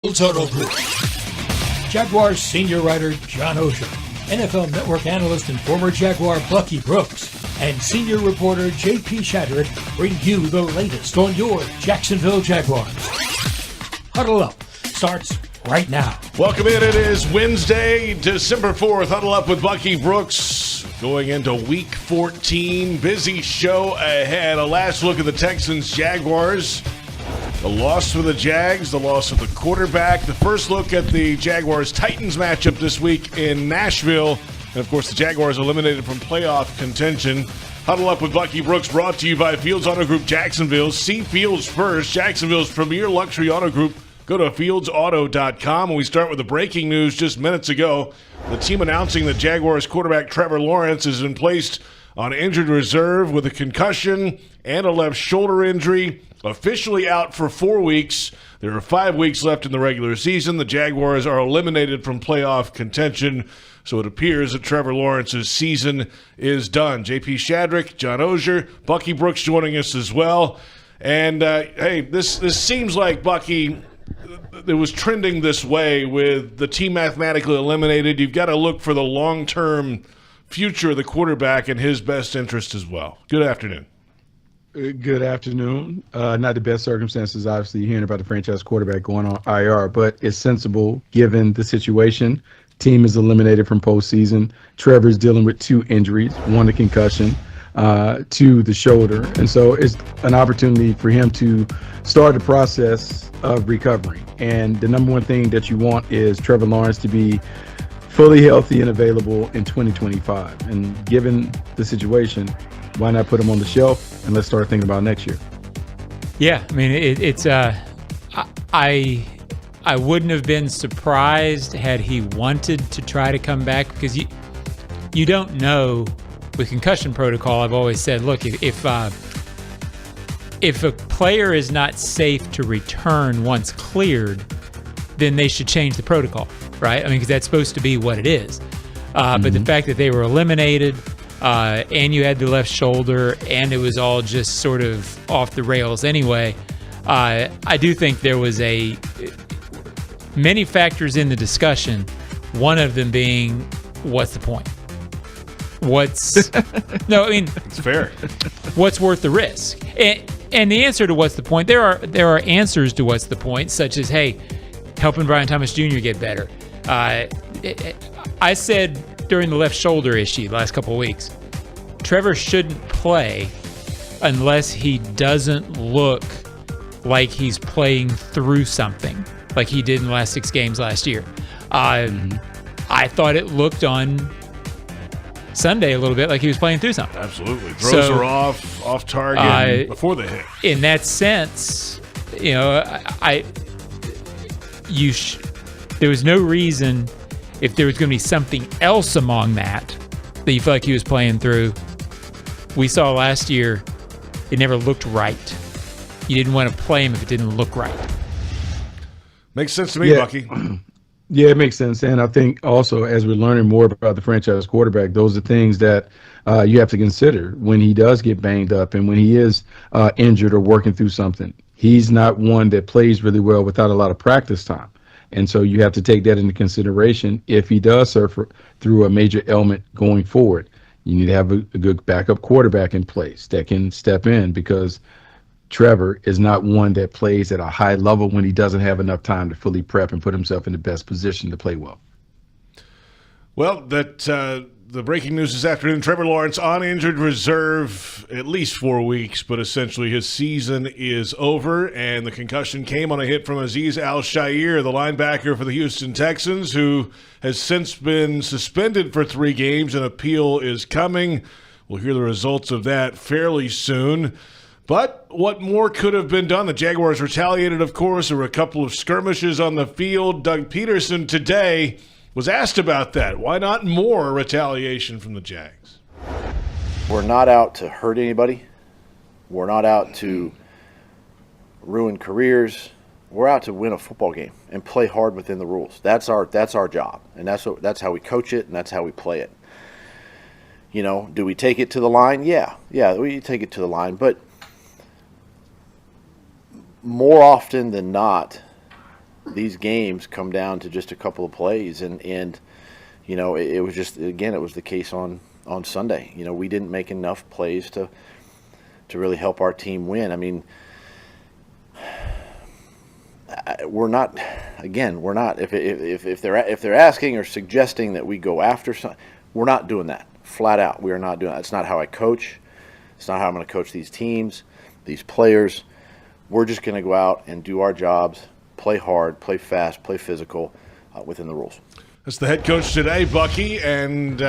Huddle Up. Jaguars senior writer John Oehser, NFL Network analyst and former Jaguar Bucky Brooks, and senior reporter J.P. Shadrick bring you the latest on your Jacksonville Jaguars. Huddle Up starts right now. Welcome in. It is Wednesday, December 4th. Huddle Up with Bucky Brooks. Going into Week 14. Busy show ahead. A last look at the Texans Jaguars. The loss for the Jags, the loss of the quarterback. The first look at the Jaguars-Titans matchup this week in Nashville. And, of course, the Jaguars eliminated from playoff contention. Huddle Up with Bucky Brooks brought to you by Fields Auto Group Jacksonville. See Fields first, Jacksonville's premier luxury auto group. Go to fieldsauto.com. And we start with the breaking news just minutes ago. The team announcing that Jaguars quarterback Trevor Lawrence has been placed on injured reserve with a concussion and a left shoulder injury. Officially out for 4 weeks. There are 5 weeks left in the regular season. The Jaguars are eliminated from playoff contention, so it appears that Trevor Lawrence's season is done. J.P. Shadrick, John Oehser, Bucky Brooks joining us as well. And, hey, this seems like, Bucky, it was trending this way with the team mathematically eliminated. You've got to look for the long-term future of the quarterback and his best interest as well. Good afternoon. Good afternoon. Not the best circumstances, obviously, hearing about the franchise quarterback going on IR, but it's sensible given the situation. Team is eliminated from postseason. Trevor's dealing with 2 injuries, 1 a concussion, 2 the shoulder. And so it's an opportunity for him to start the process of recovery. And the number one thing that you want is Trevor Lawrence to be fully healthy and available in 2025. And given the situation, why not put him on the shelf and let's start thinking about next year? Yeah, I mean, I wouldn't have been surprised had he wanted to try to come back, because you don't know with concussion protocol. I've always said, look, if a player is not safe to return once cleared, then they should change the protocol, right? I mean, because that's supposed to be what it is. But the fact that they were eliminated, and you had the left shoulder, and it was all just sort of off the rails anyway, I do think there was many factors in the discussion, one of them being, what's the point? No, I mean, it's fair. What's worth the risk? And the answer to what's the point, there are answers to what's the point, such as, hey, helping Brian Thomas Jr. get better. I said during the left shoulder issue the last couple of weeks, Trevor shouldn't play unless he doesn't look like he's playing through something like he did in the last 6 games last year. I thought it looked on Sunday a little bit like he was playing through something. Absolutely. Throws are off target before the hit. In that sense, you know, there was no reason, if there was going to be something else among that you felt like he was playing through. We saw last year, it never looked right. You didn't want to play him if it didn't look right. Makes sense to me, Bucky. Yeah, it makes sense. And I think also, as we're learning more about the franchise quarterback, those are things that you have to consider when he does get banged up and when he is injured or working through something. He's not one that plays really well without a lot of practice time. And so you have to take that into consideration if he does suffer through a major ailment going forward. You need to have a good backup quarterback in place that can step in, because Trevor is not one that plays at a high level when he doesn't have enough time to fully prep and put himself in the best position to play well. Well, the breaking news this afternoon, Trevor Lawrence on injured reserve at least 4 weeks, but essentially his season is over, and the concussion came on a hit from Azeez Al-Shaair, the linebacker for the Houston Texans, who has since been suspended for 3 games. An appeal is coming. We'll hear the results of that fairly soon. But what more could have been done? The Jaguars retaliated, of course. There were a couple of skirmishes on the field. Doug Peterson today was asked about that. Why not more retaliation from the Jags? We're not out to hurt anybody. We're not out to ruin careers. We're out to win a football game and play hard within the rules. That's our job, and that's how we coach it, and that's how we play it. You know, do we take it to the line? Yeah, we take it to the line, but more often than not, these games come down to just a couple of plays, and it was just, again, it was the case on Sunday. We didn't make enough plays to really help our team win. I mean, we're not. If they're asking or suggesting that we go after something, we're not doing that. Flat out, we are not doing that. It's not how I coach. It's not how I'm going to coach these teams, these players. We're just going to go out and do our jobs, play hard, play fast, play physical, within the rules. That's the head coach today, Bucky, and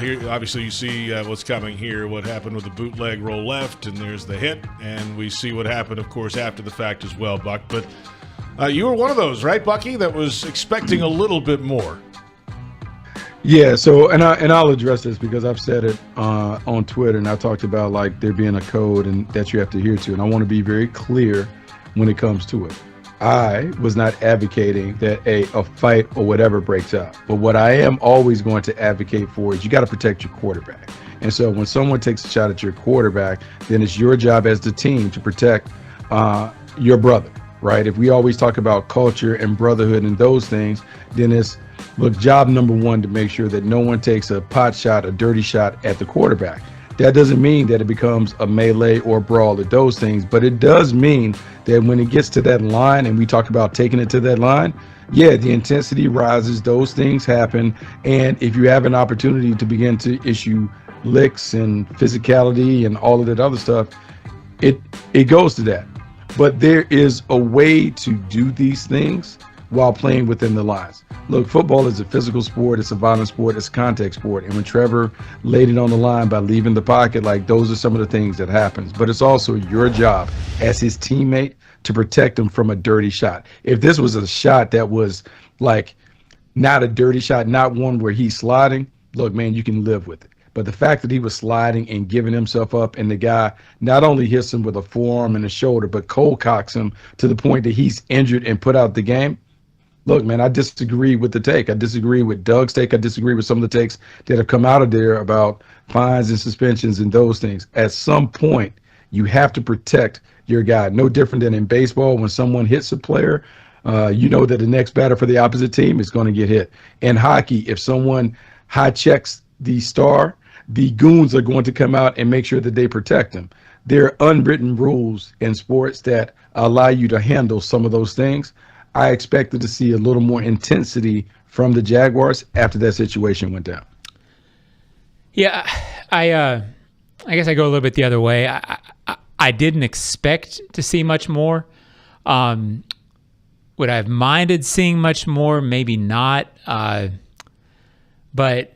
here obviously you see what's coming here. What happened with the bootleg roll left, and there's the hit, and we see what happened, of course, after the fact as well, Buck. But you were one of those, right, Bucky, that was expecting a little bit more. Yeah, so and I'll address this because I've said it on Twitter, and I talked about like there being a code and that you have to adhere to, and I want to be very clear when it comes to it. I was not advocating that a fight or whatever breaks out, but what I am always going to advocate for is you got to protect your quarterback. And so when someone takes a shot at your quarterback, then it's your job as the team to protect your brother, right? If we always talk about culture and brotherhood and those things, then it's job number one to make sure that no one takes a pot shot, a dirty shot at the quarterback. That doesn't mean that it becomes a melee or brawl or those things, but it does mean that when it gets to that line, and we talk about taking it to that line, yeah, the intensity rises, those things happen, and if you have an opportunity to begin to issue licks and physicality and all of that other stuff, it goes to that. But there is a way to do these things while playing within the lines. Look, football is a physical sport, it's a violent sport, it's a contact sport. And when Trevor laid it on the line by leaving the pocket, like those are some of the things that happens. But it's also your job as his teammate to protect him from a dirty shot. If this was a shot that was like not a dirty shot, not one where he's sliding, look, man, you can live with it. But the fact that he was sliding and giving himself up, and the guy not only hits him with a forearm and a shoulder, but cold cocks him to the point that he's injured and put out the game. Look, man, I disagree with the take. I disagree with Doug's take. I disagree with some of the takes that have come out of there about fines and suspensions and those things. At some point, you have to protect your guy. No different than in baseball, when someone hits a player, you know that the next batter for the opposite team is going to get hit. In hockey, if someone high checks the star, the goons are going to come out and make sure that they protect him. There are unwritten rules in sports that allow you to handle some of those things. I expected to see a little more intensity from the Jaguars after that situation went down. Yeah, I guess I go a little bit the other way. I didn't expect to see much more. Would I have minded seeing much more? Maybe not. But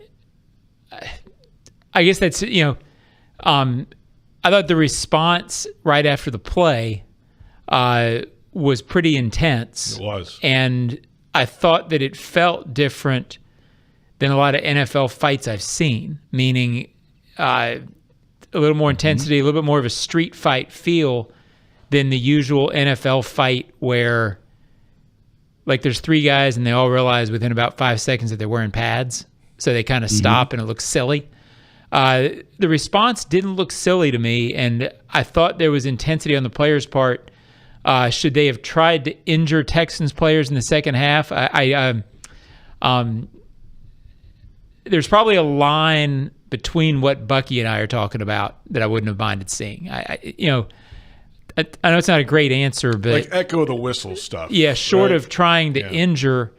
I guess that's, I thought the response right after the play was pretty intense. It was. And I thought that it felt different than a lot of NFL fights I've seen, meaning a little more intensity, a little bit more of a street fight feel than the usual NFL fight where, like, there's three guys and they all realize within about 5 seconds that they're wearing pads, so they kind of stop and it looks silly. The response didn't look silly to me, and I thought there was intensity on the players' part. Should they have tried to injure Texans players in the second half? There's probably a line between what Bucky and I are talking about that I wouldn't have minded seeing. I know it's not a great answer, but like echo the whistle stuff. Yeah, short of trying to injure,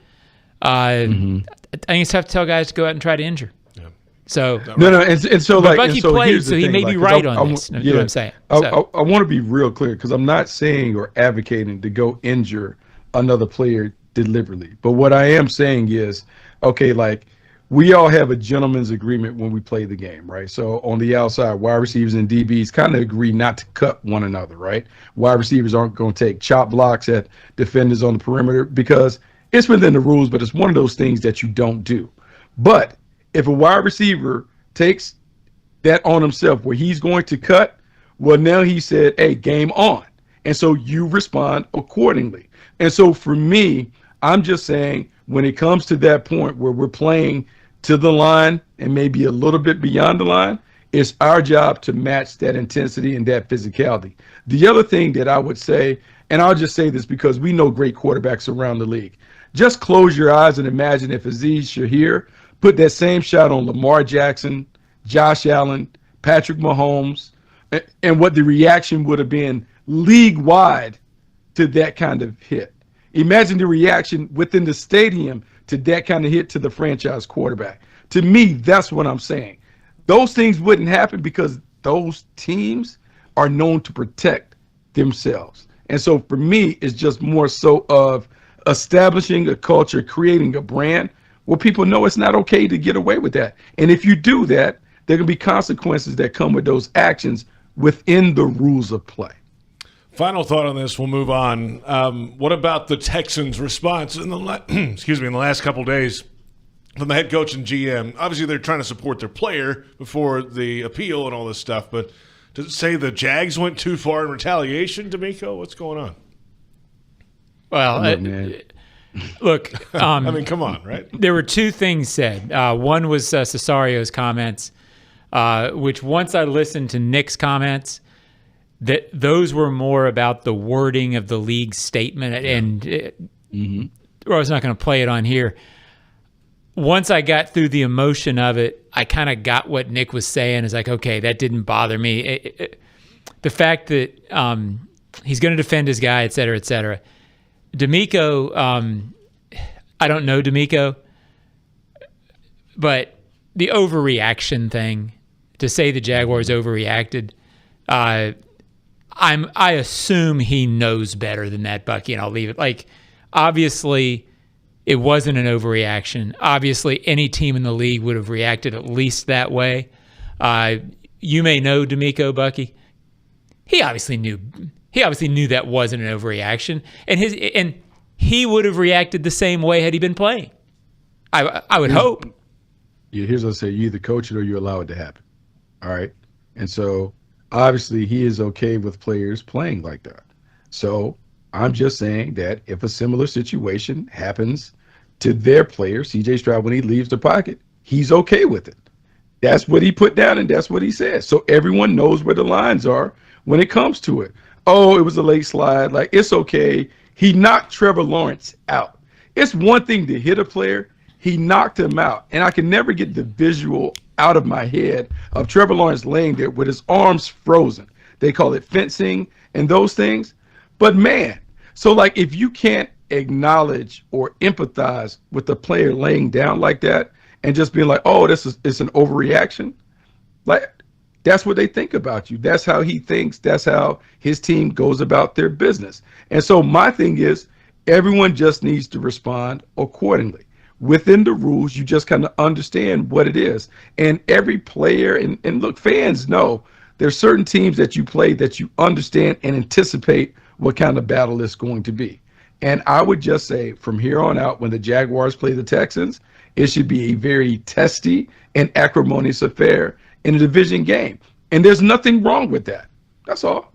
I think it's tough to tell guys to go out and try to injure. Yeah. So and so but like Bucky and so played, so he thing, may be right on this. You know what I'm saying? I want to be real clear because I'm not saying or advocating to go injure another player deliberately. But what I am saying is, okay, like we all have a gentleman's agreement when we play the game, right? So on the outside, wide receivers and DBs kind of agree not to cut one another, right? Wide receivers aren't going to take chop blocks at defenders on the perimeter because it's within the rules, but it's one of those things that you don't do. But if a wide receiver takes that on himself where he's going to cut, well, now he said, hey, game on. And so you respond accordingly. And so for me, I'm just saying when it comes to that point where we're playing to the line and maybe a little bit beyond the line, it's our job to match that intensity and that physicality. The other thing that I would say, and I'll just say this because we know great quarterbacks around the league. Just close your eyes and imagine if Aziz Shahir put that same shot on Lamar Jackson, Josh Allen, Patrick Mahomes, and what the reaction would have been league-wide to that kind of hit. Imagine the reaction within the stadium to that kind of hit to the franchise quarterback. To me, that's what I'm saying. Those things wouldn't happen because those teams are known to protect themselves. And so for me, it's just more so of establishing a culture, creating a brand where people know it's not okay to get away with that. And if you do that, there can be consequences that come with those actions within the rules of play. Final thought on this. We'll move on. What about the Texans' response in the last couple days from the head coach and GM? Obviously, they're trying to support their player before the appeal and all this stuff. But does it say the Jags went too far in retaliation, D'Amico? What's going on? Well, look. I mean, come on, right? There were two things said. One was Cesario's comments, which once I listened to Nick's comments, that those were more about the wording of the league's statement, and or I was not going to play it on here. Once I got through the emotion of it, I kind of got what Nick was saying. Is like, okay, that didn't bother me. The fact that he's going to defend his guy, et cetera, et cetera. D'Amico, I don't know D'Amico, but the overreaction thing, to say the Jaguars overreacted, I assume he knows better than that, Bucky, and I'll leave it. Like, obviously, it wasn't an overreaction. Obviously, any team in the league would have reacted at least that way. You may know D'Amico, Bucky. He obviously knew that wasn't an overreaction, and he would have reacted the same way had he been playing. I would hope. Yeah, here's what I say: you either coach it or you allow it to happen. All right, and so obviously he is okay with players playing like that. So I'm just saying that if a similar situation happens to their player, C.J. Stroud, when he leaves the pocket, he's okay with it. That's what he put down, and that's what he says. So everyone knows where the lines are when it comes to it. Oh, it was a late slide. Like, it's okay. He knocked Trevor Lawrence out. It's one thing to hit a player. He knocked him out. And I can never get the visual out of my head of Trevor Lawrence laying there with his arms frozen. They call it fencing and those things. But, man, so, like, if you can't acknowledge or empathize with the player laying down like that and just being like, oh, it's an overreaction, like, that's what they think about you. That's how he thinks. That's how his team goes about their business. And so my thing is, everyone just needs to respond accordingly. Within the rules, you just kind of understand what it is. And every player, and look, fans know there's certain teams that you play that you understand and anticipate what kind of battle it's going to be. And I would just say from here on out, when the Jaguars play the Texans, it should be a very testy and acrimonious affair in a division game. And there's nothing wrong with that. That's all.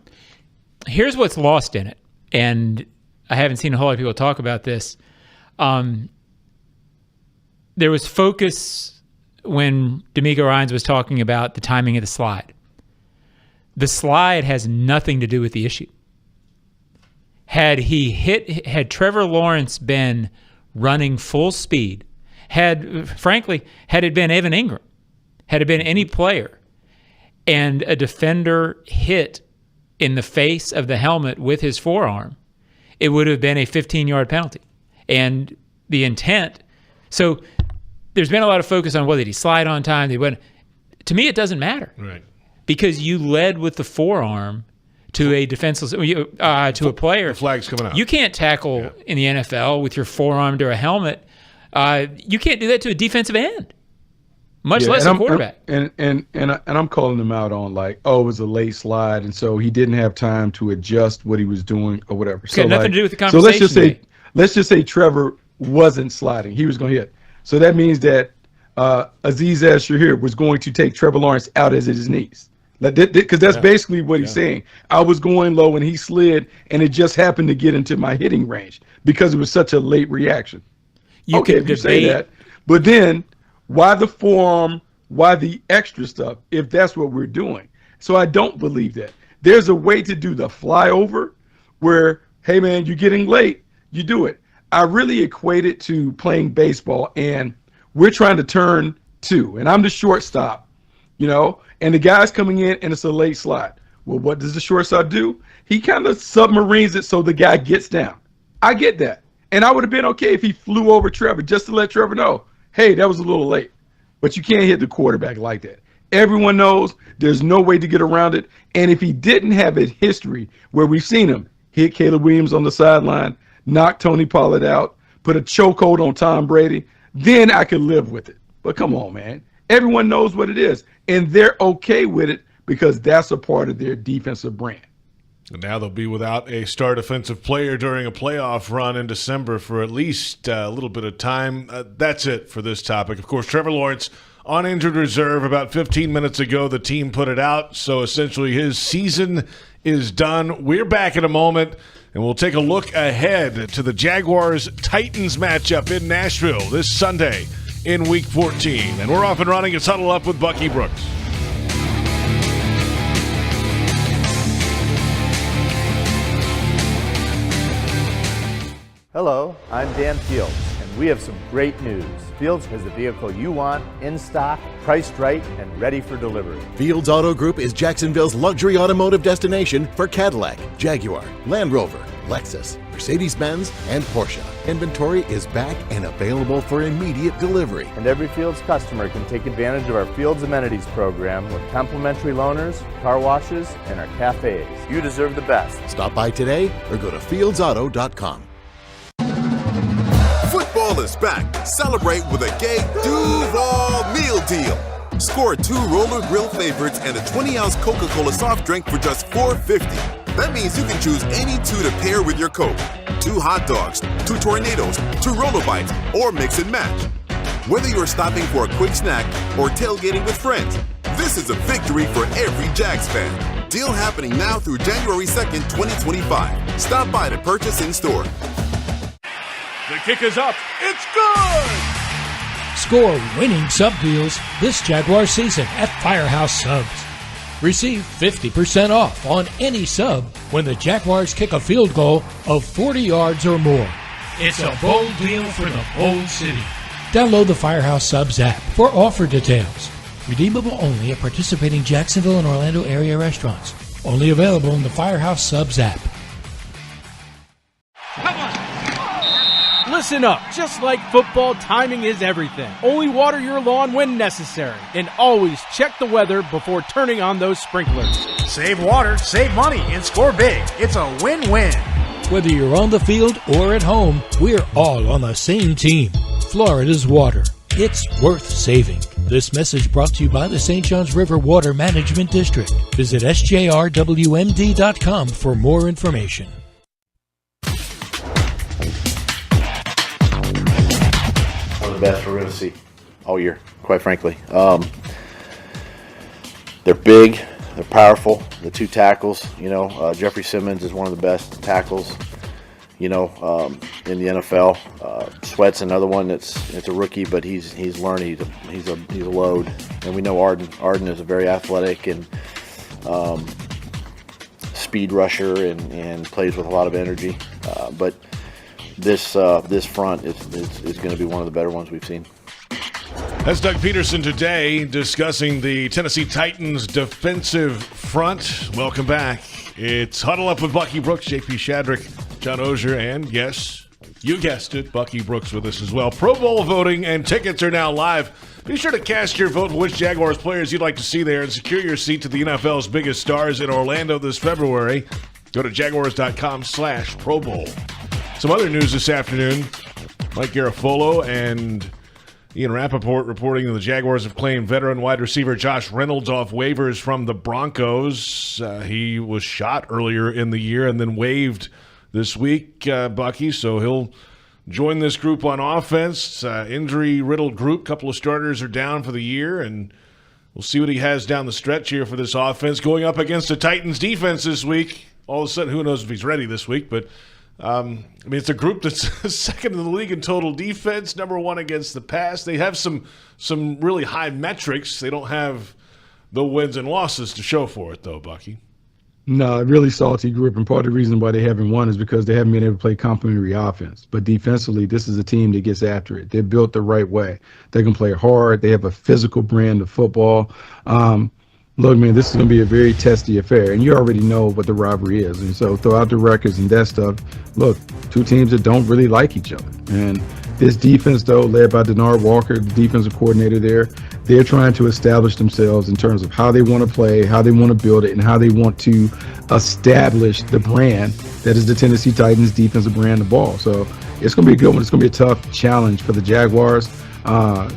Here's what's lost in it, and I haven't seen a whole lot of people talk about this. There was focus when D'Amico Ryans was talking about the timing of the slide. The slide has nothing to do with the issue. Had Trevor Lawrence been running full speed, had it been Evan Ingram, had it been any player, and a defender hit in the face of the helmet with his forearm, it would have been a 15-yard penalty. And the intent, so there's been a lot of focus on whether he slide on time. To me, it doesn't matter. Right. Because you led with the forearm to a defenseless, to a player. The flag's coming out. You can't tackle in the NFL with your forearm to a helmet. You can't do that to a defensive end, much less a quarterback. And I'm calling him out on, like, oh, it was a late slide, and so he didn't have time to adjust what he was doing or whatever. It's got nothing to do with the conversation. So let's just say Trevor wasn't sliding. He was going to hit. So that means that Aziz Shahir was going to take Trevor Lawrence out at his knees. Because that's basically what he's saying. I was going low and he slid, and it just happened to get into my hitting range because it was such a late reaction. If you say that. But then, why the forearm? Why the extra stuff if that's what we're doing? So I don't believe that. There's a way to do the flyover where, hey, man, you're getting late. You do it. I really equate it to playing baseball, and we're trying to turn two, and I'm the shortstop, and the guy's coming in, and it's a late slot. Well, what does the shortstop do? He kind of submarines it so the guy gets down. I get that. And I would have been okay if he flew over Trevor just to let Trevor know, hey, that was a little late. But you can't hit the quarterback like that. Everyone knows there's no way to get around it. And if he didn't have a history where we've seen him hit Caleb Williams on the sideline, knock Tony Pollard out, put a chokehold on Tom Brady, then I could live with it. But come on, man. Everyone knows what it is. And they're okay with it because that's a part of their defensive brand. And now they'll be without a star defensive player during a playoff run in December for at least a little bit of time. That's it for this topic. Of course, Trevor Lawrence on injured reserve. About 15 minutes ago, the team put it out. So essentially his season is done. We're back in a moment, and we'll take a look ahead to the Jaguars-Titans matchup in Nashville this Sunday in Week 14. And we're off and running. It's Huddle Up with Bucky Brooks. Hello, I'm Dan Fields, and we have some great news. Fields has the vehicle you want, in stock, priced right, and ready for delivery. Fields Auto Group is Jacksonville's luxury automotive destination for Cadillac, Jaguar, Land Rover, Lexus, Mercedes-Benz, and Porsche. Inventory is back and available for immediate delivery. And every Fields customer can take advantage of our Fields Amenities program with complimentary loaners, car washes, and our cafes. You deserve the best. Stop by today or go to fieldsauto.com. Football is back. Celebrate with a gay Duval meal deal. Score 2 Roller Grill favorites and a 20-ounce Coca-Cola soft drink for just $4.50. That means you can choose any 2 to pair with your Coke. 2 hot dogs, 2 tornadoes, 2 roller bites, or mix and match. Whether you're stopping for a quick snack or tailgating with friends, this is a victory for every Jags fan. Deal happening now through January 2nd, 2025. Stop by to purchase in store. The kick is up. It's good! Score winning sub deals this Jaguar season at Firehouse Subs. Receive 50% off on any sub when the Jaguars kick a field goal of 40 yards or more. It's a bold deal for the bold city. Download the Firehouse Subs app for offer details. Redeemable only at participating Jacksonville and Orlando area restaurants. Only available in the Firehouse Subs app. Listen up. Just like football, timing is everything. Only water your lawn when necessary. And always check the weather before turning on those sprinklers. Save water, save money, and score big. It's a win-win. Whether you're on the field or at home, we're all on the same team. Florida's water. It's worth saving. This message brought to you by the St. Johns River Water Management District. Visit sjrwmd.com for more information. The best we're going to see all year, quite frankly. They're big, they're powerful. The 2 tackles, Jeffrey Simmons is one of the best tackles, in the NFL. Sweat's another one it's a rookie, but he's learning. He's a load, and we know Arden is a very athletic and speed rusher and plays with a lot of energy, but. This front is going to be one of the better ones we've seen. That's Doug Peterson today discussing the Tennessee Titans defensive front. Welcome back. It's Huddle Up with Bucky Brooks, JP Shadrick, John Ozier, and yes, you guessed it, Bucky Brooks with us as well. Pro Bowl voting and tickets are now live. Be sure to cast your vote for which Jaguars players you'd like to see there and secure your seat to the NFL's biggest stars in Orlando this February. Go to jaguars.com/Pro Bowl. Some other news this afternoon. Mike Garafolo and Ian Rappaport reporting that the Jaguars have claimed veteran wide receiver Josh Reynolds off waivers from the Broncos. He was shot earlier in the year and then waived this week, Bucky, so he'll join this group on offense. Injury-riddled group. Couple of starters are down for the year, and we'll see what he has down the stretch here for this offense. Going up against the Titans defense this week. All of a sudden, who knows if he's ready this week, but it's a group that's second in the league in total defense, number 1 against the pass. They have some really high metrics. They don't have the wins and losses to show for it, though, Bucky. No, really salty group, and part of the reason why they haven't won is because they haven't been able to play complementary offense. But defensively, this is a team that gets after it. They're built the right way. They can play hard. They have a physical brand of football. Look, man, this is going to be a very testy affair, and you already know what the rivalry is. And so throughout the records and that stuff, look, two teams that don't really like each other. And this defense, though, led by Denard Walker, the defensive coordinator there, they're trying to establish themselves in terms of how they want to play, how they want to build it, and how they want to establish the brand that is the Tennessee Titans defensive brand of ball. So it's going to be a good one. It's going to be a tough challenge for the Jaguars.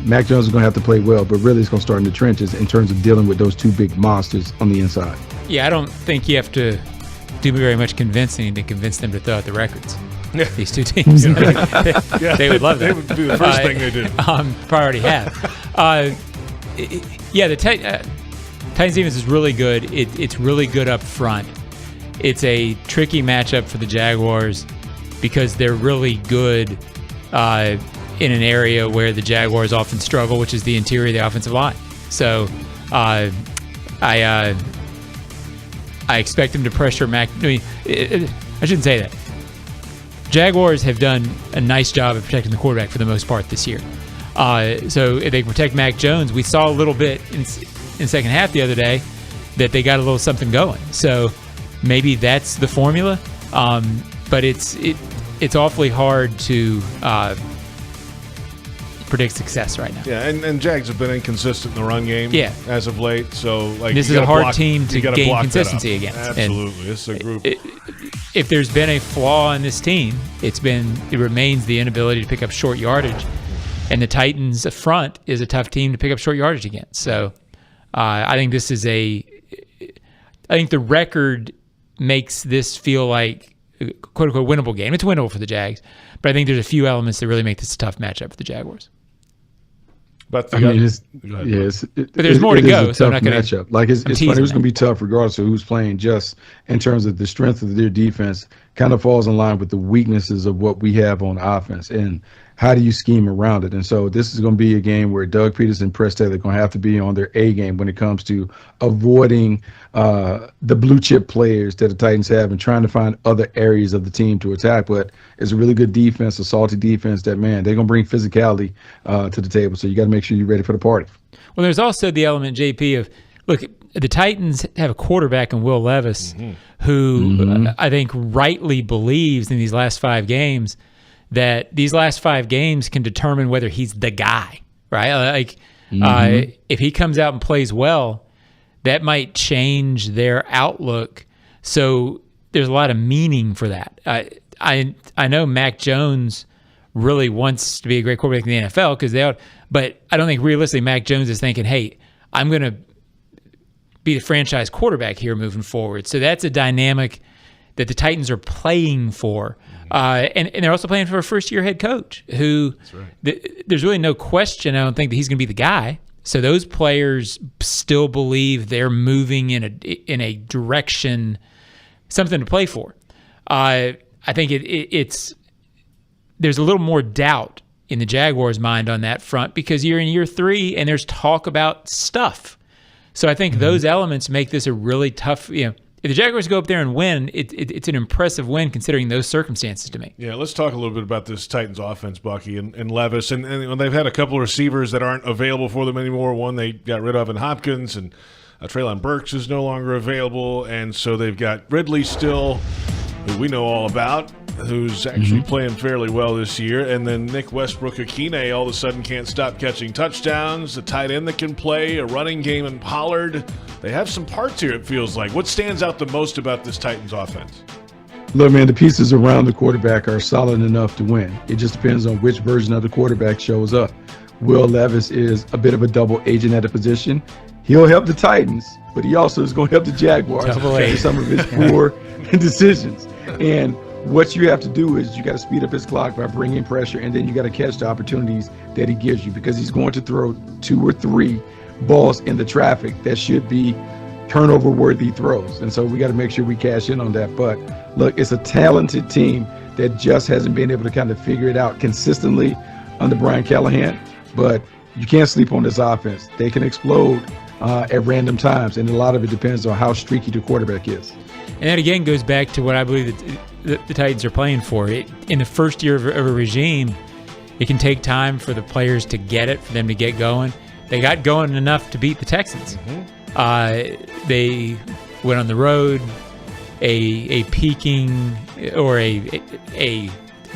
Mac Jones is going to have to play well, but really it's going to start in the trenches in terms of dealing with those two big monsters on the inside. Yeah, I don't think you have to do very much convincing to convince them to throw out the records. These two teams. They would love that. They would be the first thing they do. Probably already have. The Titans defense is really good. It's really good up front. It's a tricky matchup for the Jaguars because they're really good in an area where the Jaguars often struggle, which is the interior of the offensive line. So I expect them to pressure Mac. I shouldn't say that. Jaguars have done a nice job of protecting the quarterback for the most part this year. So if they protect Mac Jones, we saw a little bit in second half the other day that they got a little something going. So maybe that's the formula. But it's awfully hard to predict success right now. Yeah, and Jags have been inconsistent in the run game as of late. So this is a hard team to gain consistency against. Absolutely. This is a group. If there's been a flaw in this team, it remains the inability to pick up short yardage. And the Titans front is a tough team to pick up short yardage against. So I think this is I think the record makes this feel like a quote-unquote winnable game. It's winnable for the Jags, but I think there's a few elements that really make this a tough matchup for the Jaguars. But there's more to go. So I'm not going to. Like it's funny. It was going to be tough regardless of who's playing. Just in terms of the strength of their defense, kind of falls in line with the weaknesses of what we have on offense, and how do you scheme around it? And so this is going to be a game where Doug Peterson and Press Taylor are going to have to be on their A game when it comes to avoiding the blue chip players that the Titans have and trying to find other areas of the team to attack. But it's a really good defense, a salty defense that, man, they're going to bring physicality to the table. So you got to make sure you're ready for the party. Well, there's also the element, JP, of, look, the Titans have a quarterback in Will Levis who I think rightly believes in these last 5 games that these last 5 games can determine whether he's the guy, right? If he comes out and plays well, that might change their outlook. So there's a lot of meaning for that. I know Mac Jones really wants to be a great quarterback in the NFL but I don't think realistically Mac Jones is thinking, hey, I'm going to be the franchise quarterback here moving forward. So that's a dynamic that the Titans are playing for. And they're also playing for a first-year head coach who there's really no question, I don't think, that he's going to be the guy. So those players still believe they're moving in a direction, something to play for. I think it's there's a little more doubt in the Jaguars' mind on that front because you're in year 3 and there's talk about stuff. So I think those elements make this a really tough, if the Jaguars go up there and win, it's an impressive win considering those circumstances to me. Yeah, let's talk a little bit about this Titans offense, Bucky, and Levis. And they've had a couple of receivers that aren't available for them anymore. One they got rid of in Hopkins, and Treylon Burks is no longer available. And so they've got Ridley still, who we know all about, who's actually playing fairly well this year. And then Nick Westbrook-Akine all of a sudden can't stop catching touchdowns, a tight end that can play, a running game in Pollard. They have some parts here, it feels like. What stands out the most about this Titans offense? Look, man, the pieces around the quarterback are solid enough to win. It just depends on which version of the quarterback shows up. Will Levis is a bit of a double agent at a position. He'll help the Titans, but he also is going to help the Jaguars with some of his poor decisions. And what you have to do is you got to speed up his clock by bringing pressure, and then you got to catch the opportunities that he gives you because he's going to throw 2 or 3 balls in the traffic that should be turnover-worthy throws. And so we got to make sure we cash in on that. But look, it's a talented team that just hasn't been able to kind of figure it out consistently under Brian Callahan. But you can't sleep on this offense. They can explode at random times, and a lot of it depends on how streaky the quarterback is. And that, again, goes back to what I believe that the Titans are playing for. In the first year of a regime, it can take time for the players to get it, for them to get going. They got going enough to beat the Texans. They went on the road, a peaking or a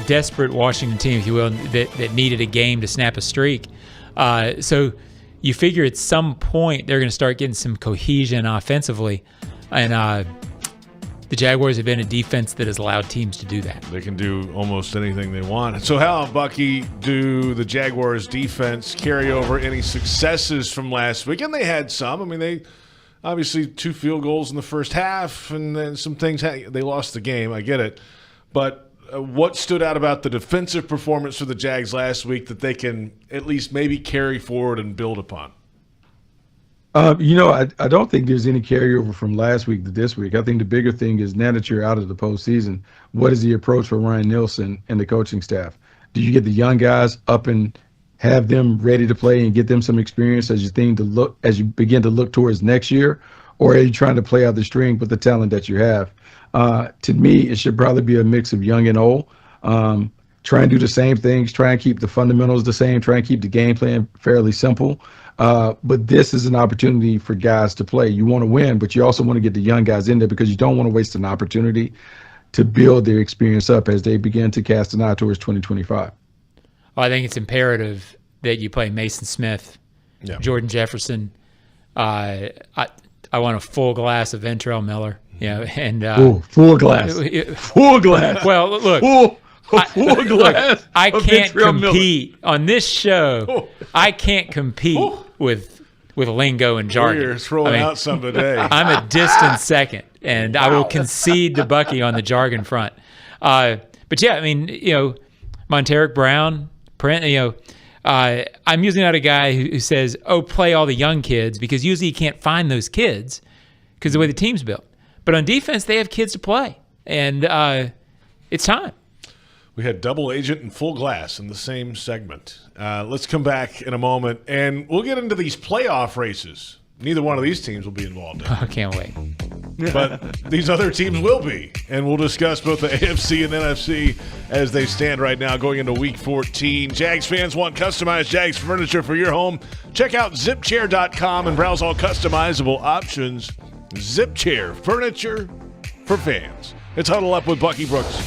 desperate Washington team, if you will, that needed a game to snap a streak. So you figure at some point they're going to start getting some cohesion offensively. And the Jaguars have been a defense that has allowed teams to do that. They can do almost anything they want. So how, Bucky, do the Jaguars defense carry over any successes from last week? And they had some. I mean, they obviously 2 field goals in the first half, and then some things. They lost the game. I get it. But what stood out about the defensive performance for the Jags last week that they can at least maybe carry forward and build upon? I don't think there's any carryover from last week to this week. I think the bigger thing is now that you're out of the postseason, what is the approach for Ryan Nielsen and the coaching staff? Do you get the young guys up and have them ready to play and get them some experience as you begin to look towards next year, or are you trying to play out the string with the talent that you have? To me, it should probably be a mix of young and old. Try and do the same things. Try and keep the fundamentals the same. Try and keep the game plan fairly simple. But this is an opportunity for guys to play. You want to win, but you also want to get the young guys in there because you don't want to waste an opportunity to build their experience up as they begin to cast an eye towards 2025. Well, I think it's imperative that you play Mason Smith, Jordan Jefferson. I want a full glass of Ventrell Miller. Full glass. Full glass. Well, look. Full glass. I can't compete on this show. I can't compete with lingo and jargon. You're throwing out some today. I'm a distant second, and I will concede to Bucky on the jargon front. But yeah, I mean, Monteric Brown, I'm usually not a guy who says, play all the young kids, because usually you can't find those kids because of the way the team's built. But on defense, they have kids to play, and it's time. We had double agent and full glass in the same segment. Let's come back in a moment, and we'll get into these playoff races. Neither one of these teams will be involved in. I can't wait. But these other teams will be, and we'll discuss both the AFC and NFC as they stand right now going into Week 14. Jags fans want customized Jags furniture for your home? Check out zipchair.com and browse all customizable options. ZipChair, furniture for fans. It's Huddle Up with Bucky Brooks.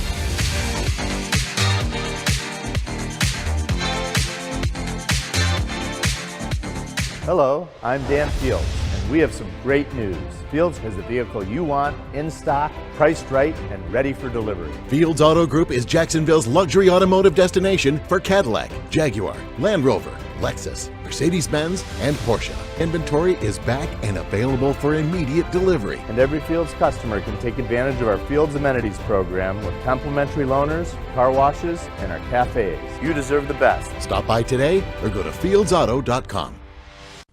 Hello, I'm Dan Fields, and we have some great news. Fields has the vehicle you want, in stock, priced right, and ready for delivery. Fields Auto Group is Jacksonville's luxury automotive destination for Cadillac, Jaguar, Land Rover, Lexus, Mercedes-Benz, and Porsche. Inventory is back and available for immediate delivery. And every Fields customer can take advantage of our Fields Amenities program with complimentary loaners, car washes, and our cafes. You deserve the best. Stop by today or go to fieldsauto.com.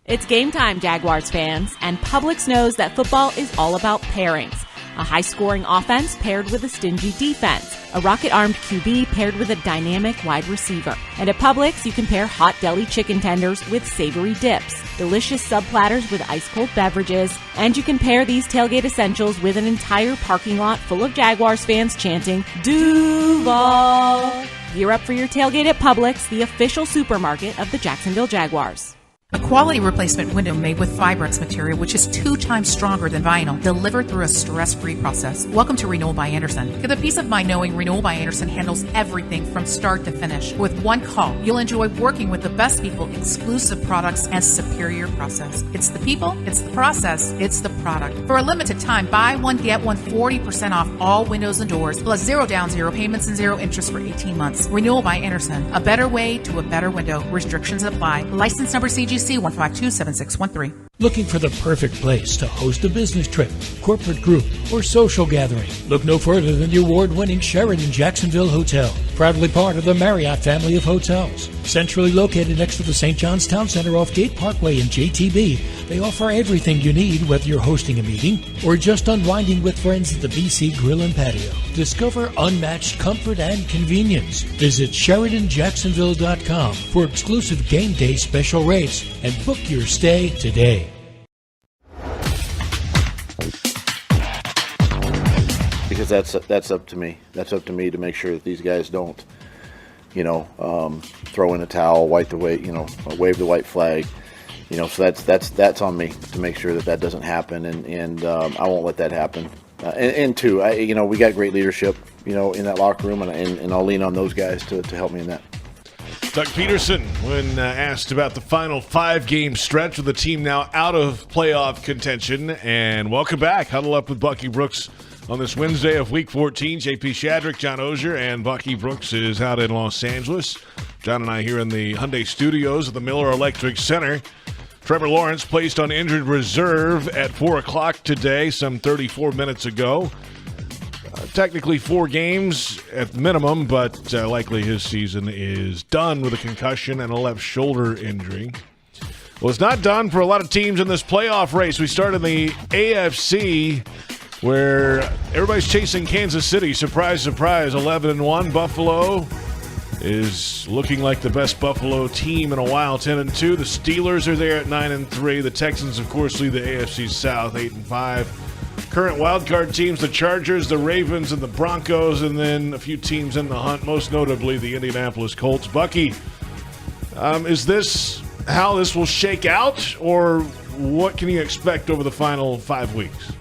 It's game time, Jaguars fans, and Publix knows that football is all about pairings. A high-scoring offense paired with a stingy defense. A rocket-armed QB paired with a dynamic wide receiver. And at Publix, you can pair hot deli chicken tenders with savory dips, delicious sub platters with ice-cold beverages, and you can pair these tailgate essentials with an entire parking lot full of Jaguars fans chanting, Duval! Gear up for your tailgate at Publix, the official supermarket of the Jacksonville Jaguars. A quality replacement window made with Fibrex material, which is 2 times stronger than vinyl, delivered through a stress-free process. Welcome to Renewal by Anderson. Get the peace of mind knowing Renewal by Anderson handles everything from start to finish. With one call, you'll enjoy working with the best people, exclusive products, and superior process. It's the people, it's the process, it's the product. For a limited time, buy one, get one 40% off all windows and doors, plus 0 down, 0 payments, and 0 interest for 18 months. Renewal by Anderson. A better way to a better window. Restrictions apply. License number CGC 1527613. Looking for the perfect place to host a business trip, corporate group, or social gathering? Look no further than the award-winning Sheraton Jacksonville Hotel, proudly part of the Marriott family of hotels. Centrally located next to the St. John's Town Center off Gate Parkway in JTB, they offer everything you need, whether you're hosting a meeting or just unwinding with friends at the BC Grill and Patio. Discover unmatched comfort and convenience. Visit SheratonJacksonville.com for exclusive game day special rates and book your stay today. that's up to me. That's up to me to make sure that these guys don't, throw in a towel, wave the white flag. So that's on me to make sure that doesn't happen, and I won't let that happen. And two, we got great leadership, in that locker room, and I'll lean on those guys to help me in that. Doug Peterson, when asked about the final 5-game stretch with the team now out of playoff contention, and welcome back, Huddle Up with Bucky Brooks on this Wednesday of Week 14. JP Shadrick, John Ozier, and Bucky Brooks is out in Los Angeles. John and I here in the Hyundai Studios at the Miller Electric Center. Trevor Lawrence placed on injured reserve at 4 o'clock today, some 34 minutes ago. Technically 4 games at minimum, but likely his season is done with a concussion and a left shoulder injury. Well, it's not done for a lot of teams in this playoff race. We start in the AFC, where everybody's chasing Kansas City. Surprise, surprise, 11-1. Buffalo is looking like the best Buffalo team in a while, 10-2. The Steelers are there at 9-3. The Texans, of course, lead the AFC South, 8-5. Current wildcard teams, the Chargers, the Ravens, and the Broncos, and then a few teams in the hunt, most notably the Indianapolis Colts. Bucky, is this how this will shake out, or what can you expect over the final 5 weeks?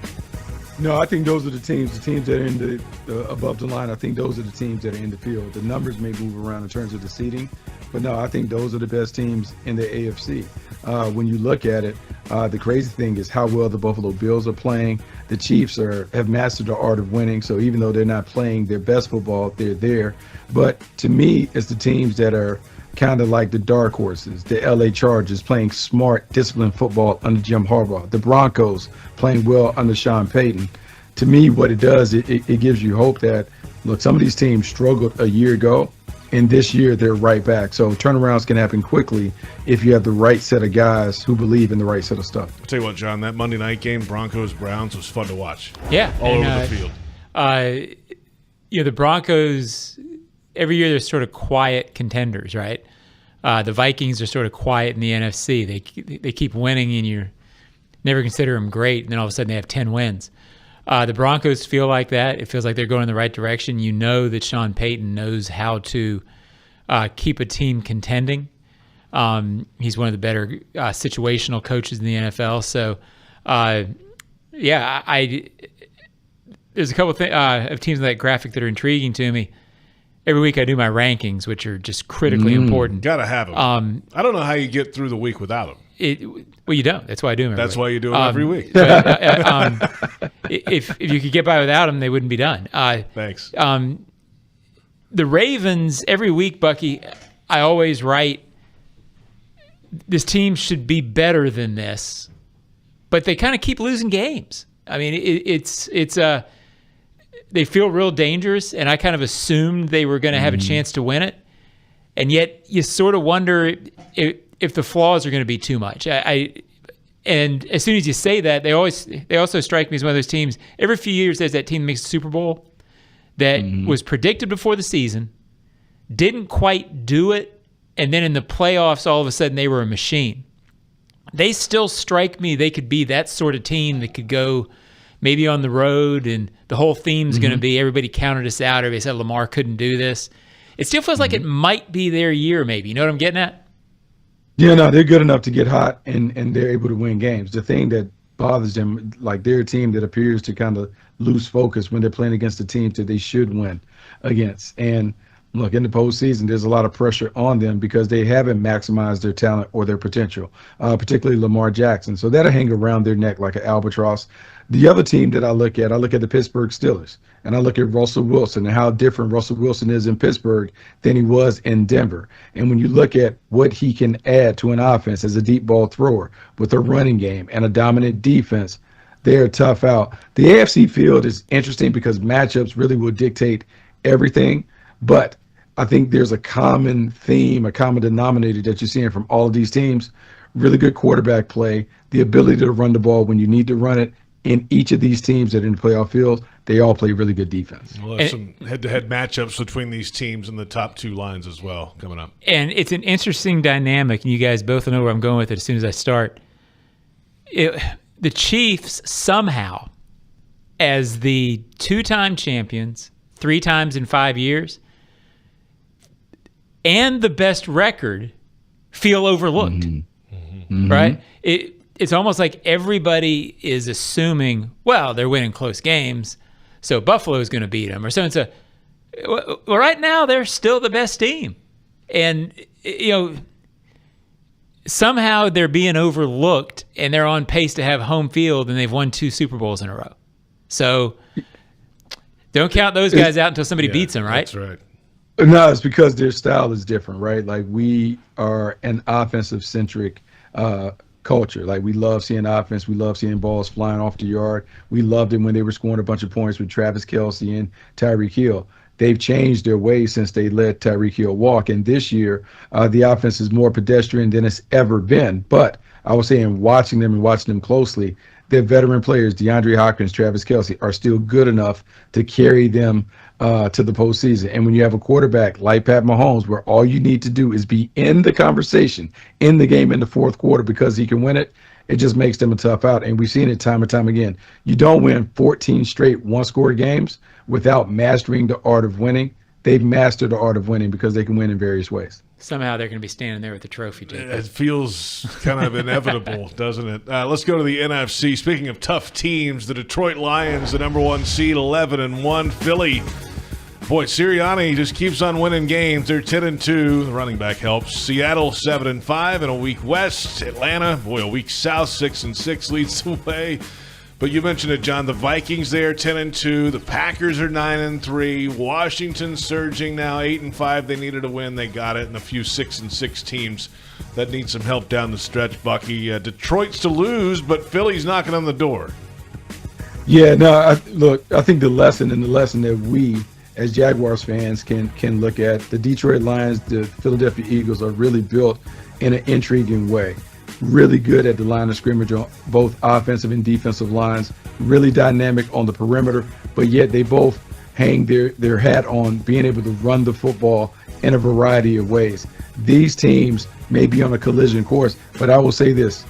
No, I think those are the teams that are in the above the line. I think those are the teams that are in the field. The numbers may move around in terms of the seeding, but no, I think those are the best teams in the AFC. When you look at it, the crazy thing is how well the Buffalo Bills are playing. The Chiefs have mastered the art of winning, so even though they're not playing their best football, they're there. But to me, it's the teams that are kind of like the dark horses. The LA Chargers playing smart, disciplined football under Jim Harbaugh. The Broncos playing well under Sean Payton. To me, what it does, it gives you hope that, look, some of these teams struggled a year ago, and this year they're right back. So turnarounds can happen quickly if you have the right set of guys who believe in the right set of stuff. I'll tell you what, John, that Monday night game, Broncos-Browns, was fun to watch. Yeah. All over the field. The Broncos, every year they're sort of quiet contenders, right? The Vikings are sort of quiet in the NFC. They keep winning, and you never consider them great, and then all of a sudden they have 10 wins. The Broncos feel like that. It feels like they're going in the right direction. You know that Sean Payton knows how to keep a team contending. He's one of the better situational coaches in the NFL. So, there's a couple of teams in that graphic that are intriguing to me. Every week I do my rankings, which are just critically important. Got to have them. I don't know how you get through the week without them. Well, you don't. That's why I do them every That's week. why you do them every week. But, if you could get by without them, they wouldn't be done. Thanks. The Ravens, every week, Bucky, I always write, this team should be better than this, but they kind of keep losing games. I mean, they feel real dangerous, and I kind of assumed they were going to have a chance to win it, and yet you sort of wonder if the flaws are going to be too much. And as soon as you say that, they also strike me as one of those teams. Every few years, there's that team that makes the Super Bowl that was predicted before the season, didn't quite do it, and then in the playoffs, all of a sudden, they were a machine. They still strike me. They could be that sort of team that could go maybe on the road, and the whole theme's going to be everybody counted us out. Everybody said Lamar couldn't do this. It still feels like it might be their year, maybe. You know what I'm getting at? Yeah, no, they're good enough to get hot, and they're able to win games. The thing that bothers them, like they're a team that appears to kind of lose focus when they're playing against the teams that they should win against. And look, in the postseason, there's a lot of pressure on them because they haven't maximized their talent or their potential, particularly Lamar Jackson. So that'll hang around their neck like an albatross. The other team that I look at the Pittsburgh Steelers, and I look at Russell Wilson and how different Russell Wilson is in Pittsburgh than he was in Denver. And when you look at what he can add to an offense as a deep ball thrower with a running game and a dominant defense, they're tough out. The AFC field is interesting because matchups really will dictate everything, but I think there's a common theme, a common denominator that you're seeing from all of these teams. Really good quarterback play, the ability to run the ball when you need to run it. In each of these teams that are in the playoff field, they all play really good defense. We'll have some head-to-head matchups between these teams in the top two lines as well coming up. And it's an interesting dynamic, and you guys both know where I'm going with it as soon as I start. The Chiefs somehow, as the 2-time champions, 3 times in 5 years, and the best record feel overlooked, right? It's almost like everybody is assuming, well, they're winning close games, so Buffalo's going to beat them, or so-and-so. Well, right now, they're still the best team. And, somehow they're being overlooked, and they're on pace to have home field, and they've won 2 Super Bowls in a row. So don't count those guys out until somebody beats them, right? That's right. No, it's because their style is different, right? Like, we are an offensive-centric culture. Like, we love seeing offense. We love seeing balls flying off the yard. We loved it when they were scoring a bunch of points with Travis Kelce and Tyreek Hill. They've changed their ways since they let Tyreek Hill walk. And this year, the offense is more pedestrian than it's ever been. But I will say, in watching them closely, their veteran players, DeAndre Hopkins, Travis Kelce, are still good enough to carry them to the postseason. And when you have a quarterback like Pat Mahomes, where all you need to do is be in the conversation, in the game in the fourth quarter because he can win it, it just makes them a tough out. And we've seen it time and time again. You don't win 14 straight one-score games without mastering the art of winning. They've mastered the art of winning because they can win in various ways. Somehow they're going to be standing there with the trophy, Jake. It feels kind of inevitable, doesn't it? Let's go to the NFC. Speaking of tough teams, the Detroit Lions, the number 1 seed, 11-1. Philly, boy, Sirianni just keeps on winning games. They're 10-2. The running back helps. Seattle, 7-5 in a week west. Atlanta, boy, a week south, 6-6 leads the way. But you mentioned it, John. The Vikings there, 10-2. The Packers are 9-3. Washington surging now, 8-5. They needed a win. They got it. And a few 6-6 teams that need some help down the stretch, Bucky. Detroit's to lose, but Philly's knocking on the door. Yeah, no, I think the lesson that we as Jaguars fans can look at, the Detroit Lions, the Philadelphia Eagles are really built in an intriguing way. Really good at the line of scrimmage on both offensive and defensive lines, really dynamic on the perimeter, but yet they both hang their hat on being able to run the football in a variety of ways. These teams may be on a collision course, but I will say this.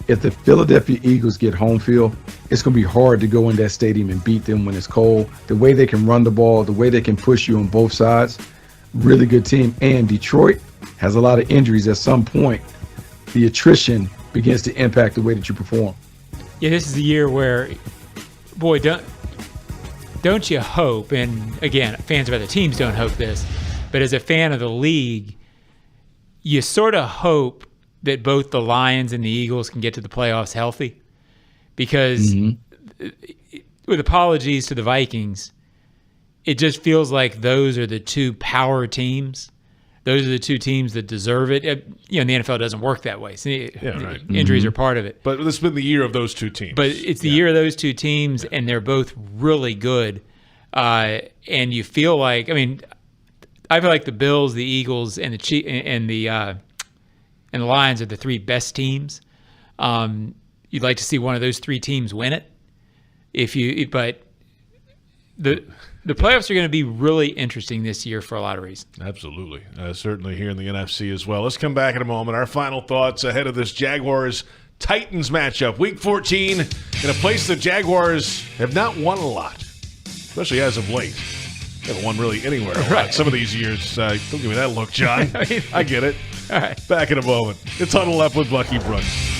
If the Philadelphia Eagles get home field, it's going to be hard to go in that stadium and beat them when it's cold. The way they can run the ball, the way they can push you on both sides, really good team. And Detroit has a lot of injuries. At some point, the attrition begins to impact the way that you perform. Yeah, this is the year where, boy, don't you hope, and again, fans of other teams don't hope this, but as a fan of the league, you sort of hope that both the Lions and the Eagles can get to the playoffs healthy. Because with apologies to the Vikings, it just feels like those are the 2 power teams. Those are the 2 teams that deserve it. The NFL doesn't work that way. So right. Injuries are part of it. But this has been the year of those 2 teams. But it's the year of those 2 teams, and they're both really good. And you feel like, I feel like the Bills, the Eagles, and the Lions are the 3 best teams. You'd like to see one of those 3 teams win it. But the playoffs are going to be really interesting this year for a lot of reasons. Absolutely. Certainly here in the NFC as well. Let's come back in a moment. Our final thoughts ahead of this Jaguars-Titans matchup. Week 14 in a place the Jaguars have not won a lot, especially as of late. They haven't won really anywhere a lot. Some of these years. Don't give me that look, John. I get it. All right. Back in a moment. It's Huddle Up with Bucky Brooks.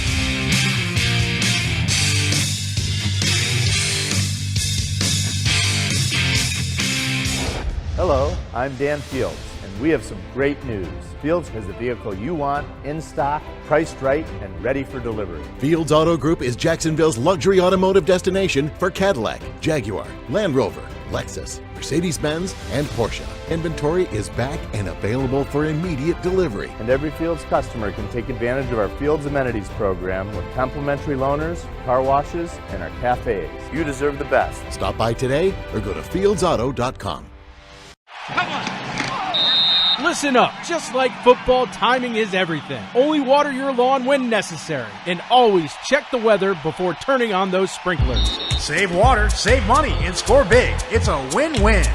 Hello, I'm Dan Fields, and we have some great news. Fields has the vehicle you want, in stock, priced right, and ready for delivery. Fields Auto Group is Jacksonville's luxury automotive destination for Cadillac, Jaguar, Land Rover, Lexus, Mercedes-Benz, and Porsche. Inventory is back and available for immediate delivery. And every Fields customer can take advantage of our Fields Amenities program with complimentary loaners, car washes, and our cafes. You deserve the best. Stop by today or go to fieldsauto.com. Listen up. Just like football, timing is everything. Only water your lawn when necessary. And always check the weather before turning on those sprinklers. Save water, save money, and score big. It's a win-win.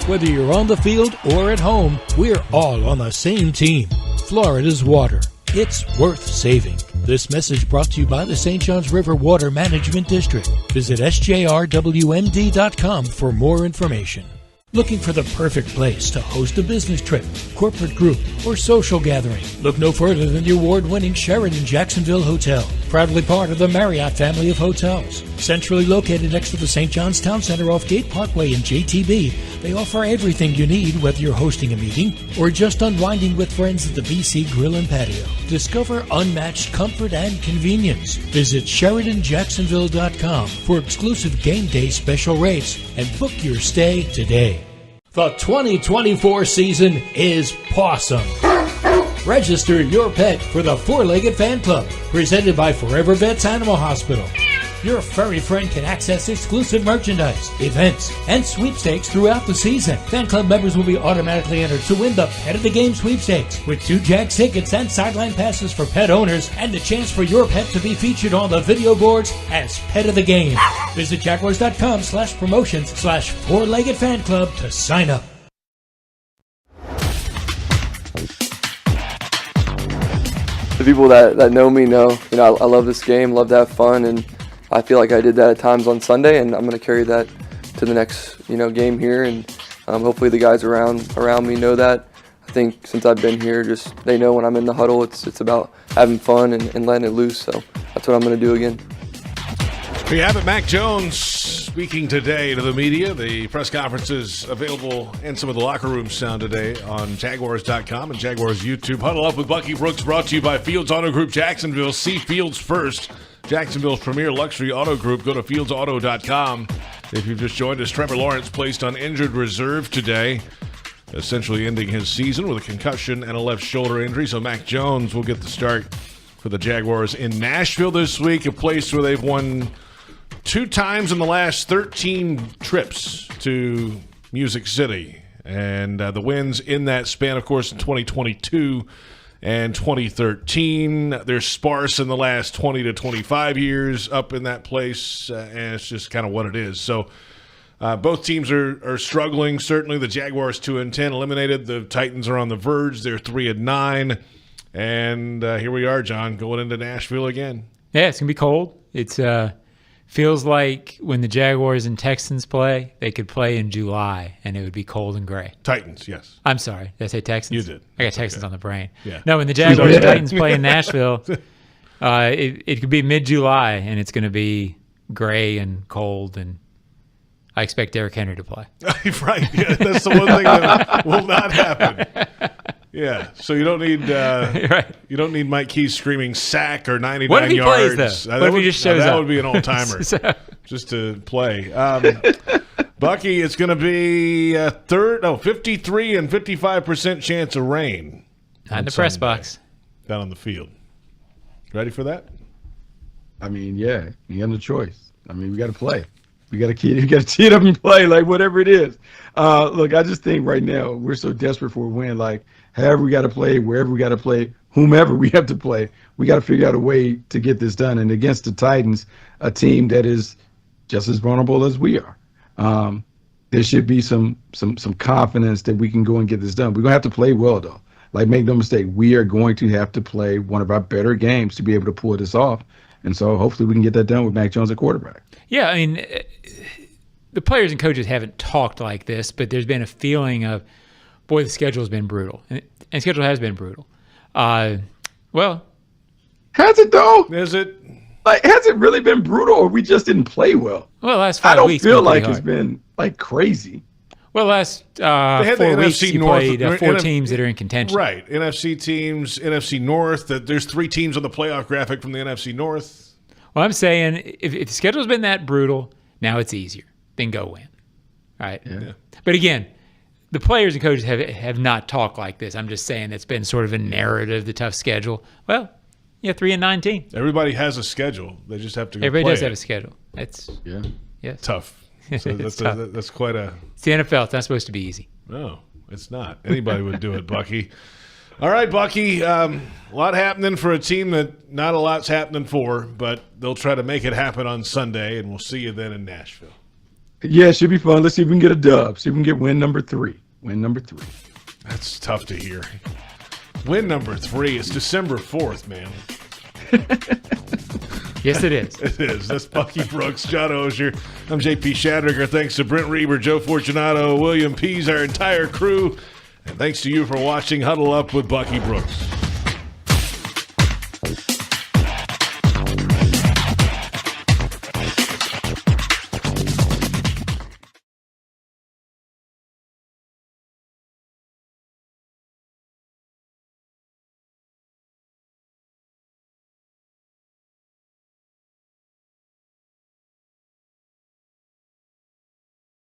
Whether you're on the field or at home, we're all on the same team. Florida's water. It's worth saving. This message brought to you by the St. Johns River Water Management District. Visit sjrwmd.com for more information. Looking for the perfect place to host a business trip, corporate group, or social gathering? Look no further than the award-winning Sheraton Jacksonville Hotel, proudly part of the Marriott family of hotels. Centrally located next to the St. John's Town Center off Gate Parkway in JTB, they offer everything you need, whether you're hosting a meeting or just unwinding with friends at the BC Grill and Patio. Discover unmatched comfort and convenience. Visit SheratonJacksonville.com for exclusive game day special rates and book your stay today. The 2024 season is Pawsome. Register your pet for the Four-Legged Fan Club, presented by Forever Vets Animal Hospital. Your furry friend can access exclusive merchandise, events, and sweepstakes throughout the season. Fan club members will be automatically entered to win the Pet of the Game sweepstakes, with 2 Jags tickets and sideline passes for pet owners, and the chance for your pet to be featured on the video boards as Pet of the Game. Visit Jaguars.com/promotions/Four-Legged Fan Club to sign up. The people that know me know, I love this game, love to have fun, and I feel like I did that at times on Sunday, and I'm going to carry that to the next, game here, and hopefully the guys around me know that. I think since I've been here, they know when I'm in the huddle, it's about having fun and letting it loose, so that's what I'm going to do again. We have it, Mac Jones speaking today to the media. The press conference is available and some of the locker room sound today on Jaguars.com and Jaguars YouTube. Huddle Up with Bucky Brooks, brought to you by Fields Auto Group Jacksonville. See Fields first. Jacksonville's premier luxury auto group. Go to fieldsauto.com. If you've just joined us, Trevor Lawrence placed on injured reserve today, essentially ending his season with a concussion and a left shoulder injury. So Mac Jones will get the start for the Jaguars in Nashville this week, a place where they've won 2 times in the last 13 trips to Music City. And the wins in that span, of course, in 2022 and 2013. They're sparse in the last 20 to 25 years up in that place, and it's just kind of what it is. So both teams are struggling. Certainly the Jaguars 2-10 eliminated. The Titans are on the verge. They're 3-9. And here we are, John, going into Nashville again. Yeah, it's going to be cold. It's feels like when the Jaguars and Texans play, they could play in July, and it would be cold and gray. Titans, yes. I'm sorry. Did I say Texans? You did. I got Texans on the brain. Yeah. No, when the Jaguars and Titans play in Nashville, it could be mid-July, and it's going to be gray and cold, and I expect Derrick Henry to play. Right. Yeah, that's the one thing that will not happen. Yeah, so you don't need right. You don't need Mike Keys screaming sack or 99 what if he yards. Plays, though? What if he just shows up? That would be an all-timer just to play. Bucky, it's going to be 53 and 55% chance of rain. Not in the press box. Down on the field. Ready for that? I mean, yeah, you got no choice. I mean, we got to play. You got to tee it up and play, like whatever it is. Look, I just think right now we're so desperate for a win. Like, however we got to play, wherever we got to play, whomever we have to play, we got to figure out a way to get this done. And against the Titans, a team that is just as vulnerable as we are, there should be some confidence that we can go and get this done. We're gonna have to play well, though. Like, make no mistake, we are going to have to play one of our better games to be able to pull this off. And so hopefully we can get that done with Mac Jones at quarterback. Yeah, I mean, the players and coaches haven't talked like this, but there's been a feeling of, boy, the schedule's been brutal. And the schedule has been brutal. Well. Has it, though? Is it? Like, has it really been brutal, or we just didn't play well? Well, last 5 weeks. I don't feel like it's been, like, crazy. Well, last 4 weeks you played 4 teams that are in contention. Right. NFC teams, NFC North. There's 3 teams on the playoff graphic from the NFC North. Well, I'm saying if the schedule's been that brutal, now it's easier. Then go win. Right? Yeah. But again, the players and coaches have not talked like this. I'm just saying it's been sort of a narrative, the tough schedule. Well, 3-19. Everybody has a schedule. They just have to go Everybody play does it. have a schedule. That's tough. So that's quite a... It's the NFL. It's not supposed to be easy. No, it's not. Anybody would do it, Bucky. All right, Bucky. A lot happening for a team that not a lot's happening for, but they'll try to make it happen on Sunday, and we'll see you then in Nashville. Yeah, it should be fun. Let's see if we can get a dub. See if we can get win number 3. Win number 3. That's tough to hear. Win number 3. It's December 4th, man. Yes, it is. It is. That's Bucky Brooks, John Oehser. I'm JP Shadricker. Thanks to Brent Reber, Joe Fortunato, William Pease, our entire crew. And thanks to you for watching Huddle Up with Bucky Brooks.